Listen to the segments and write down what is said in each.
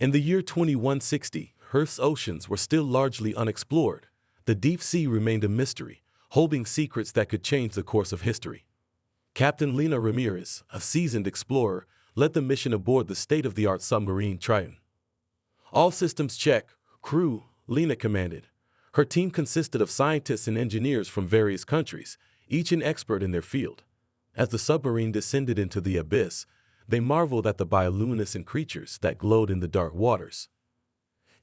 In the year 2160, Earth's oceans were still largely unexplored. The deep sea remained a mystery, holding secrets that could change the course of history. Captain Lena Ramirez, a seasoned explorer, led the mission aboard the state-of-the-art submarine Triton. All systems check. Crew, Lena commanded. Her team consisted of scientists and engineers from various countries, each an expert in their field. As the submarine descended into the abyss, they marveled at the bioluminescent creatures that glowed in the dark waters.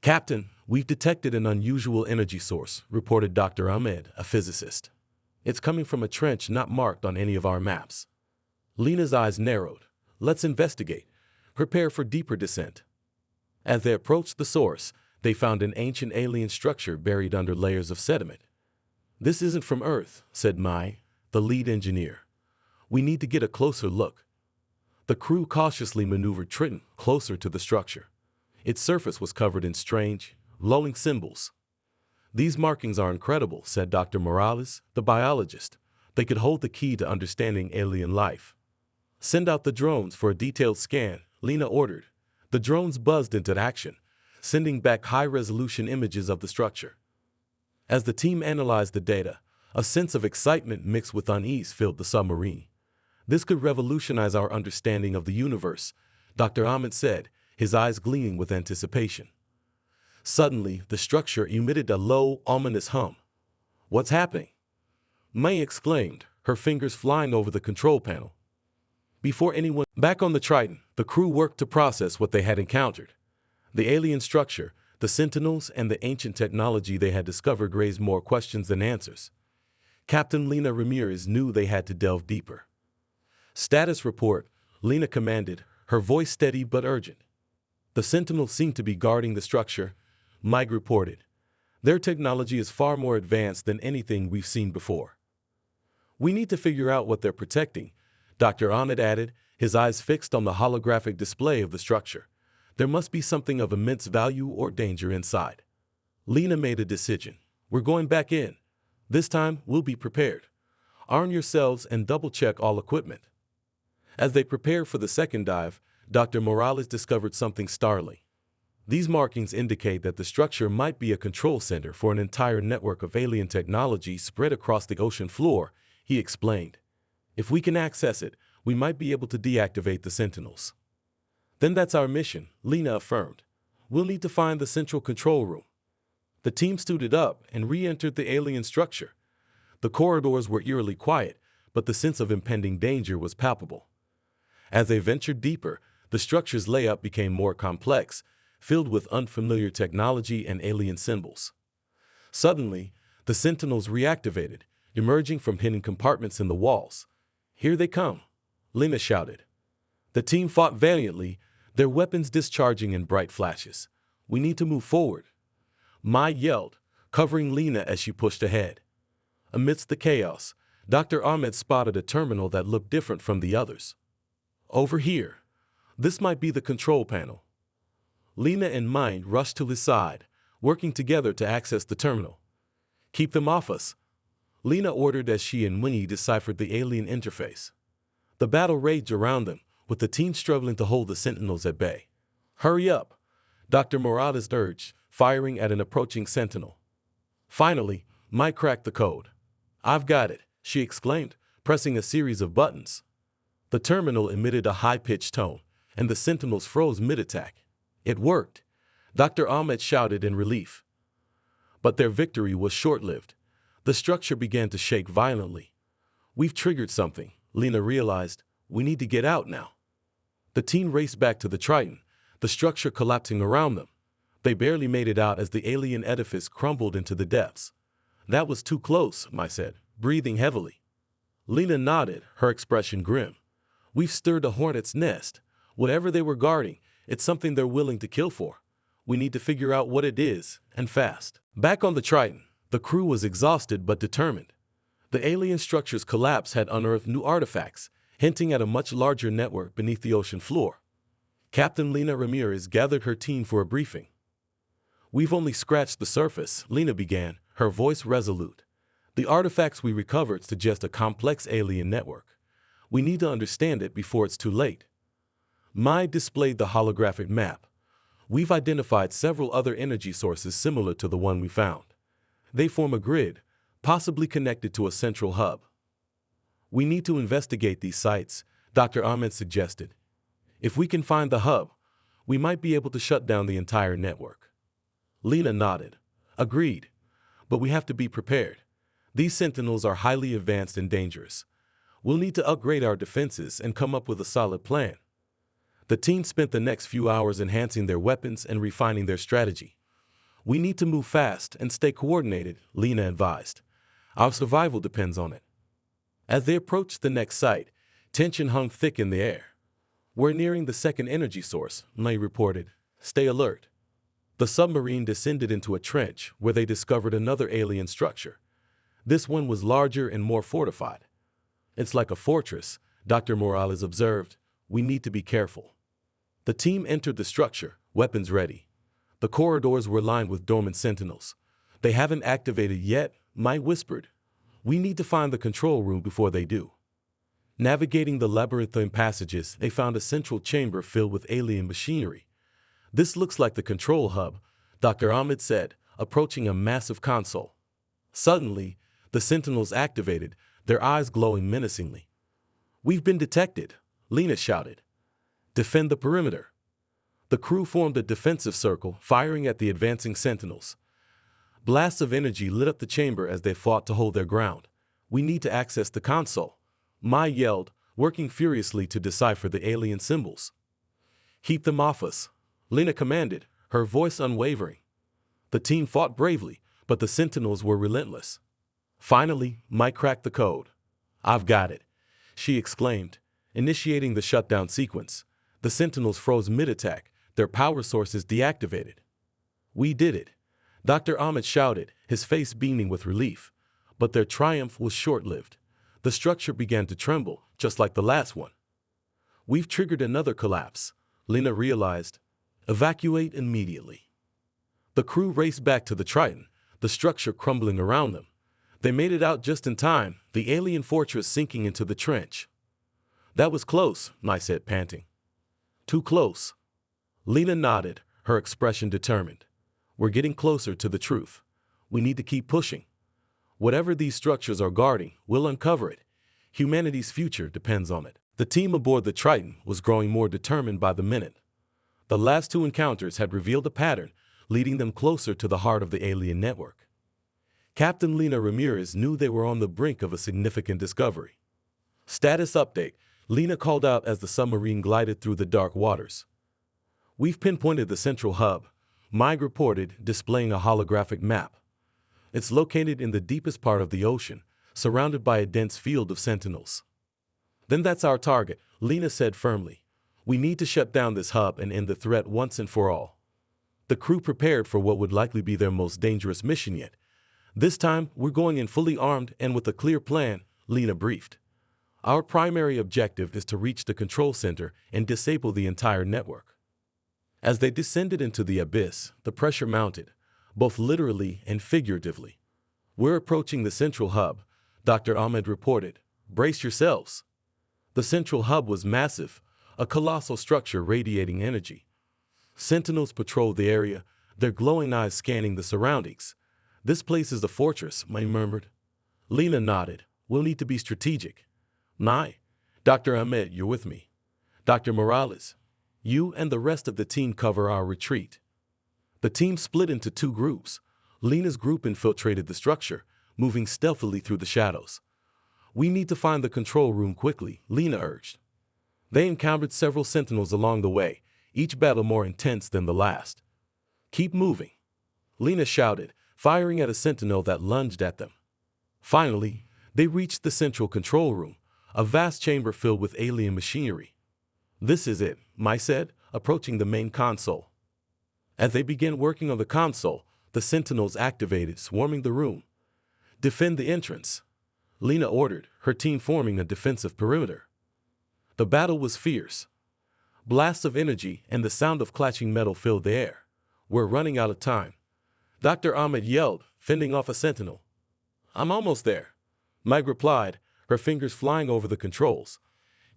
"Captain, we've detected an unusual energy source," reported Dr. Ahmed, a physicist. "It's coming from a trench not marked on any of our maps." Lena's eyes narrowed. "Let's investigate. Prepare for deeper descent." As they approached the source, they found an ancient alien structure buried under layers of sediment. "This isn't from Earth," said Mai, the lead engineer. "We need to get a closer look." The crew cautiously maneuvered Triton closer to the structure. Its surface was covered in strange, glowing symbols. "These markings are incredible," said Dr. Morales, the biologist. "They could hold the key to understanding alien life." "Send out the drones for a detailed scan," Lena ordered. The drones buzzed into action, sending back high-resolution images of the structure. As the team analyzed the data, a sense of excitement mixed with unease filled the submarine. "This could revolutionize our understanding of the universe," Dr. Ahmed said, his eyes gleaming with anticipation. Suddenly, the structure emitted a low, ominous hum. "What's happening?" May exclaimed, her fingers flying over the control panel. Back on the Triton, the crew worked to process what they had encountered. The alien structure, the sentinels, and the ancient technology they had discovered raised more questions than answers. Captain Lena Ramirez knew they had to delve deeper. "Status report," Lena commanded, her voice steady but urgent. "The sentinels seem to be guarding the structure," Mike reported. "Their technology is far more advanced than anything we've seen before." "We need to figure out what they're protecting," Dr. Ahmed added, his eyes fixed on the holographic display of the structure. "There must be something of immense value or danger inside." Lena made a decision. "We're going back in. This time, we'll be prepared. Arm yourselves and double-check all equipment." As they prepared for the second dive, Dr. Morales discovered something startling. "These markings indicate that the structure might be a control center for an entire network of alien technology spread across the ocean floor," he explained. "If we can access it, we might be able to deactivate the sentinels." "Then that's our mission," Lena affirmed. "We'll need to find the central control room." The team suited up and re-entered the alien structure. The corridors were eerily quiet, but the sense of impending danger was palpable. As they ventured deeper, the structure's layout became more complex, filled with unfamiliar technology and alien symbols. Suddenly, the sentinels reactivated, emerging from hidden compartments in the walls. "Here they come," Lena shouted. The team fought valiantly, their weapons discharging in bright flashes. "We need to move forward," Mai yelled, covering Lena as she pushed ahead. Amidst the chaos, Dr. Ahmed spotted a terminal that looked different from the others. "Over here. This might be the control panel." Lena and Mai rushed to his side, working together to access the terminal. "Keep them off us," Lena ordered as she and Winnie deciphered the alien interface. The battle raged around them, with the team struggling to hold the sentinels at bay. "Hurry up," Dr. Morales urged, firing at an approaching sentinel. Finally, Mai cracked the code. "I've got it," she exclaimed, pressing a series of buttons. The terminal emitted a high-pitched tone, and the sentinels froze mid-attack. "It worked," Dr. Ahmed shouted in relief. But their victory was short-lived. The structure began to shake violently. "We've triggered something," Lena realized. "We need to get out now." The team raced back to the Triton, the structure collapsing around them. They barely made it out as the alien edifice crumbled into the depths. "That was too close," Mai said, breathing heavily. Lena nodded, her expression grim. "We've stirred a hornet's nest. Whatever they were guarding, it's something they're willing to kill for. We need to figure out what it is, and fast." Back on the Triton, the crew was exhausted but determined. The alien structure's collapse had unearthed new artifacts, hinting at a much larger network beneath the ocean floor. Captain Lena Ramirez gathered her team for a briefing. "We've only scratched the surface," Lena began, her voice resolute. "The artifacts we recovered suggest a complex alien network. We need to understand it before it's too late." Mai displayed the holographic map. We've identified several other energy sources similar to the one we found. They form a grid, possibly connected to a central hub. We need to investigate these sites, Dr. Ahmed suggested. If we can find the hub, we might be able to shut down the entire network. Lena nodded. Agreed. But we have to be prepared. These sentinels are highly advanced and dangerous. We'll need to upgrade our defenses and come up with a solid plan. The team spent the next few hours enhancing their weapons and refining their strategy. We need to move fast and stay coordinated, Lena advised. Our survival depends on it. As they approached the next site, tension hung thick in the air. We're nearing the second energy source, May reported. Stay alert. The submarine descended into a trench where they discovered another alien structure. This one was larger and more fortified. It's like a fortress, Dr. Morales observed. We need to be careful. The team entered the structure, weapons ready. The corridors were lined with dormant sentinels. They haven't activated yet, Mai whispered. We need to find the control room before they do. Navigating the labyrinthine passages, they found a central chamber filled with alien machinery. This looks like the control hub, Dr. Ahmed said, approaching a massive console. Suddenly, the sentinels activated, their eyes glowing menacingly. We've been detected, Lena shouted. Defend the perimeter. The crew formed a defensive circle, firing at the advancing sentinels. Blasts of energy lit up the chamber as they fought to hold their ground. We need to access the console, Mai yelled, working furiously to decipher the alien symbols. Keep them off us, Lena commanded, her voice unwavering. The team fought bravely, but the sentinels were relentless. Finally, Mai cracked the code. I've got it, she exclaimed, initiating the shutdown sequence. The sentinels froze mid-attack, their power sources deactivated. We did it, Dr. Ahmed shouted, his face beaming with relief. But their triumph was short-lived. The structure began to tremble, just like the last one. We've triggered another collapse, Lena realized. Evacuate immediately. The crew raced back to the Triton, the structure crumbling around them. They made it out just in time, the alien fortress sinking into the trench. That was close, Mai said, panting. Too close. Lena nodded, her expression determined. We're getting closer to the truth. We need to keep pushing. Whatever these structures are guarding, we'll uncover it. Humanity's future depends on it. The team aboard the Triton was growing more determined by the minute. The last two encounters had revealed a pattern, leading them closer to the heart of the alien network. Captain Lena Ramirez knew they were on the brink of a significant discovery. Status update, Lena called out as the submarine glided through the dark waters. We've pinpointed the central hub, Mai reported, displaying a holographic map. It's located in the deepest part of the ocean, surrounded by a dense field of sentinels. Then that's our target, Lena said firmly. We need to shut down this hub and end the threat once and for all. The crew prepared for what would likely be their most dangerous mission yet. This time, we're going in fully armed and with a clear plan, Lena briefed. Our primary objective is to reach the control center and disable the entire network. As they descended into the abyss, the pressure mounted, both literally and figuratively. We're approaching the central hub, Dr. Ahmed reported. Brace yourselves. The central hub was massive, a colossal structure radiating energy. Sentinels patrolled the area, their glowing eyes scanning the surroundings. This place is the fortress, Mai murmured. Lena nodded. We'll need to be strategic. Mai, Dr. Ahmed, you're with me. Dr. Morales, you and the rest of the team cover our retreat. The team split into two groups. Lena's group infiltrated the structure, moving stealthily through the shadows. We need to find the control room quickly, Lena urged. They encountered several sentinels along the way, each battle more intense than the last. Keep moving, Lena shouted, firing at a sentinel that lunged at them. Finally, they reached the central control room, a vast chamber filled with alien machinery. This is it, Mai said, approaching the main console. As they began working on the console, the sentinels activated, swarming the room. Defend the entrance, Lena ordered, her team forming a defensive perimeter. The battle was fierce. Blasts of energy and the sound of clashing metal filled the air. We're running out of time, Dr. Ahmed yelled, fending off a sentinel. I'm almost there, Meg replied, her fingers flying over the controls.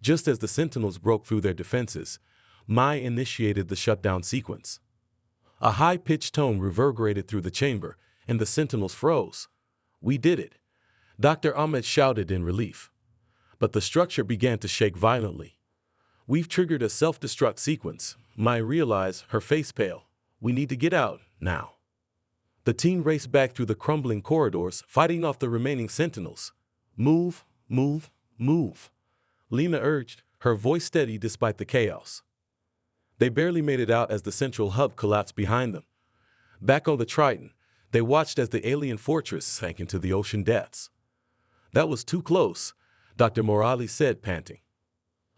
Just as the sentinels broke through their defenses, Mai initiated the shutdown sequence. A high-pitched tone reverberated through the chamber, and the sentinels froze. "We did it," Dr. Ahmed shouted in relief. But the structure began to shake violently. "We've triggered a self-destruct sequence." Maya realized, her face pale. "We need to get out, now." The team raced back through the crumbling corridors, fighting off the remaining sentinels. "Move, move, move," Lena urged, her voice steady despite the chaos. They barely made it out as the central hub collapsed behind them. Back on the Triton, they watched as the alien fortress sank into the ocean depths. "That was too close," Dr. Morales said, panting.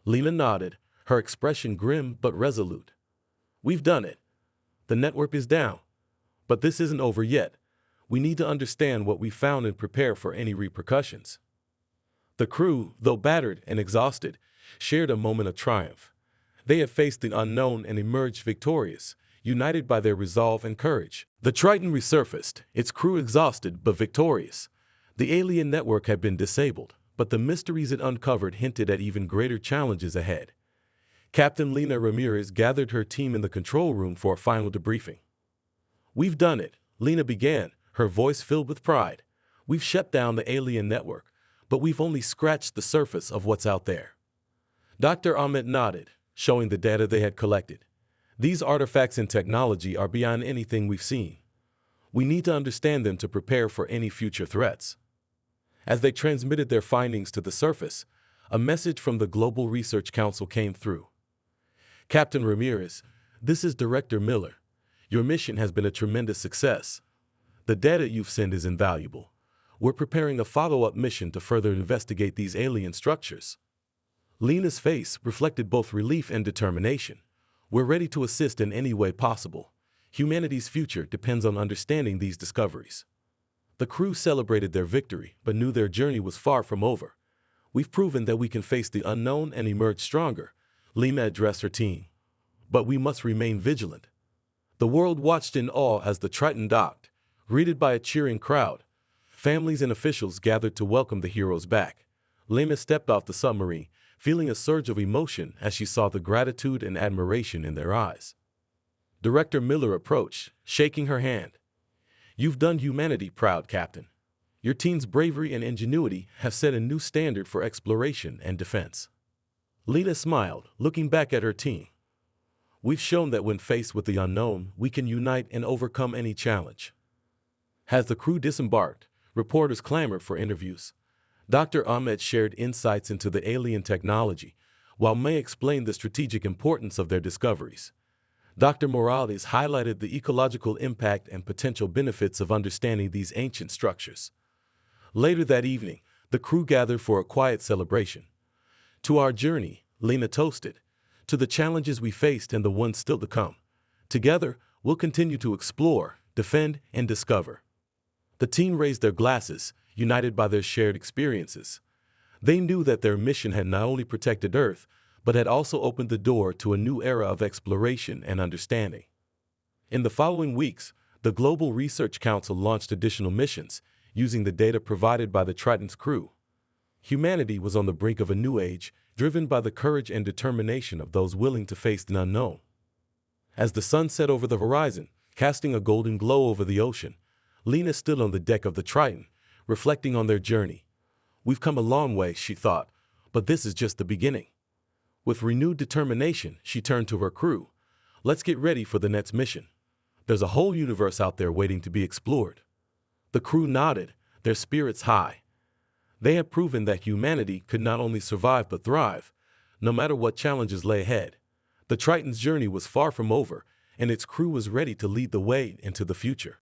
Lena nodded, her expression grim but resolute. "We've done it. The network is down. But this isn't over yet. We need to understand what we found and prepare for any repercussions." The crew, though battered and exhausted, shared a moment of triumph. They had faced the unknown and emerged victorious, united by their resolve and courage. The Triton resurfaced, its crew exhausted but victorious. The alien network had been disabled, but the mysteries it uncovered hinted at even greater challenges ahead. Captain Lena Ramirez gathered her team in the control room for a final debriefing. "We've done it," Lena began, her voice filled with pride. "We've shut down the alien network, but we've only scratched the surface of what's out there." Dr. Ahmed nodded, showing the data they had collected. "These artifacts and technology are beyond anything we've seen. We need to understand them to prepare for any future threats." As they transmitted their findings to the surface, a message from the Global Research Council came through. "Captain Ramirez, this is Director Miller. Your mission has been a tremendous success. The data you've sent is invaluable. We're preparing a follow-up mission to further investigate these alien structures." Lena's face reflected both relief and determination. "We're ready to assist in any way possible. Humanity's future depends on understanding these discoveries." The crew celebrated their victory, but knew their journey was far from over. "We've proven that we can face the unknown and emerge stronger," Lena addressed her team. "But we must remain vigilant." The world watched in awe as the Triton docked, greeted by a cheering crowd. Families and officials gathered to welcome the heroes back. Lena stepped off the submarine, feeling a surge of emotion as she saw the gratitude and admiration in their eyes. Director Miller approached, shaking her hand. "You've done humanity proud, Captain. Your team's bravery and ingenuity have set a new standard for exploration and defense." Lena smiled, looking back at her team. "We've shown that when faced with the unknown, we can unite and overcome any challenge." As the crew disembarked, reporters clamored for interviews. Dr. Ahmed shared insights into the alien technology, while May explained the strategic importance of their discoveries. Dr. Morales highlighted the ecological impact and potential benefits of understanding these ancient structures. Later that evening, the crew gathered for a quiet celebration. "To our journey," Lena toasted, "to the challenges we faced and the ones still to come. Together, we'll continue to explore, defend, and discover." The team raised their glasses, united by their shared experiences. They knew that their mission had not only protected Earth, but had also opened the door to a new era of exploration and understanding. In the following weeks, the Global Research Council launched additional missions, using the data provided by the Triton's crew. Humanity was on the brink of a new age, driven by the courage and determination of those willing to face the unknown. As the sun set over the horizon, casting a golden glow over the ocean, Lena stood on the deck of the Triton, reflecting on their journey. "We've come a long way," she thought, "but this is just the beginning." With renewed determination, she turned to her crew. "Let's get ready for the next mission. There's a whole universe out there waiting to be explored." The crew nodded, their spirits high. They had proven that humanity could not only survive but thrive, no matter what challenges lay ahead. The Triton's journey was far from over, and its crew was ready to lead the way into the future.